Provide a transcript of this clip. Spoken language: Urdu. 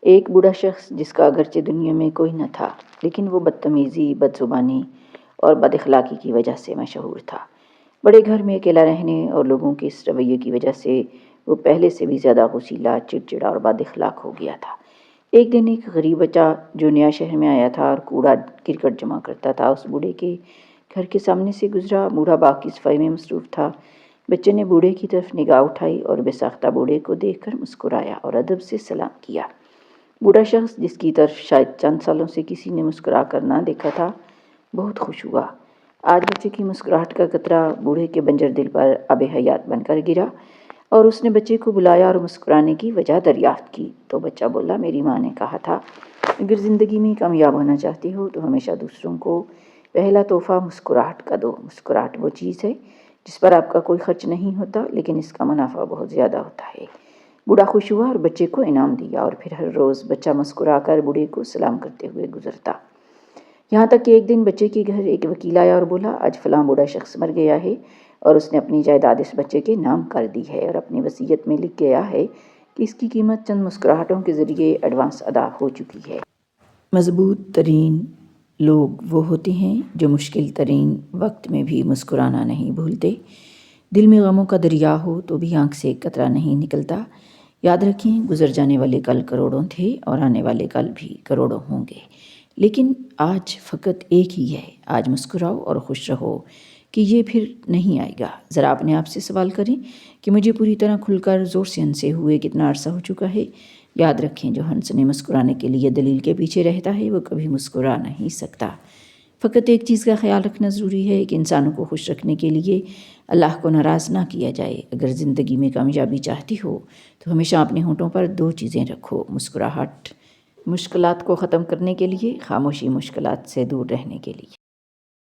ایک بوڑھا شخص جس کا اگرچہ دنیا میں کوئی نہ تھا، لیکن وہ بدتمیزی، بدزبانی اور بد اخلاقی کی وجہ سے مشہور تھا۔ بڑے گھر میں اکیلا رہنے اور لوگوں کے اس رویے کی وجہ سے وہ پہلے سے بھی زیادہ غصیلا، چڑچڑا اور بد اخلاق ہو گیا تھا۔ ایک دن ایک غریب بچہ جو نیا شہر میں آیا تھا اور کوڑا کرکٹ جمع کرتا تھا، اس بوڑھے کے گھر کے سامنے سے گزرا۔ بوڑھا باغ کی صفائی میں مصروف تھا۔ بچے نے بوڑھے کی طرف نگاہ اٹھائی اور بے ساختہ بوڑھے کو دیکھ کر مسکرایا اور ادب سے سلام کیا۔ بوڑھا شخص جس کی طرف شاید چند سالوں سے کسی نے مسکرا کر نہ دیکھا تھا، بہت خوش ہوا۔ آج بچے کی مسکراہٹ کا قطرہ بوڑھے کے بنجر دل پر آب حیات بن کر گرا، اور اس نے بچے کو بلایا اور مسکرانے کی وجہ دریافت کی۔ تو بچہ بولا، میری ماں نے کہا تھا، اگر زندگی میں کامیاب ہونا چاہتے ہو تو ہمیشہ دوسروں کو پہلا تحفہ مسکراہٹ کا دو۔ مسکراہٹ وہ چیز ہے جس پر آپ کا کوئی خرچ نہیں ہوتا، لیکن اس کا منافع بہت زیادہ ہوتا ہے۔ بوڑھا خوش ہوا اور بچے کو انعام دیا، اور پھر ہر روز بچہ مسکرا کر بوڑھے کو سلام کرتے ہوئے گزرتا۔ یہاں تک کہ ایک دن بچے کے گھر ایک وکیل آیا اور بولا، آج فلاں بوڑھا شخص مر گیا ہے اور اس نے اپنی جائیداد اس بچے کے نام کر دی ہے، اور اپنی وصیت میں لکھ گیا ہے کہ اس کی قیمت چند مسکراہٹوں کے ذریعے ایڈوانس ادا ہو چکی ہے۔ مضبوط ترین لوگ وہ ہوتے ہیں جو مشکل ترین وقت میں بھی مسکرانا نہیں بھولتے۔ دل میں غموں کا دریا ہو تو بھی آنکھ سے ایک قطرہ نہیں نکلتا۔ یاد رکھیں، گزر جانے والے کل کروڑوں تھے اور آنے والے کل بھی کروڑوں ہوں گے، لیکن آج فقط ایک ہی ہے۔ آج مسکراؤ اور خوش رہو کہ یہ پھر نہیں آئے گا۔ ذرا اپنے آپ سے سوال کریں کہ مجھے پوری طرح کھل کر زور سے ہنسے ہوئے کتنا عرصہ ہو چکا ہے۔ یاد رکھیں، جو ہنسنے مسکرانے کے لیے دلیل کے پیچھے رہتا ہے وہ کبھی مسکرا نہیں سکتا۔ فقط ایک چیز کا خیال رکھنا ضروری ہے کہ انسانوں کو خوش رکھنے کے لیے اللہ کو ناراض نہ کیا جائے۔ اگر زندگی میں کامیابی چاہتی ہو تو ہمیشہ اپنے ہونٹوں پر دو چیزیں رکھو: مسکراہٹ مشکلات کو ختم کرنے کے لیے، خاموشی مشکلات سے دور رہنے کے لیے۔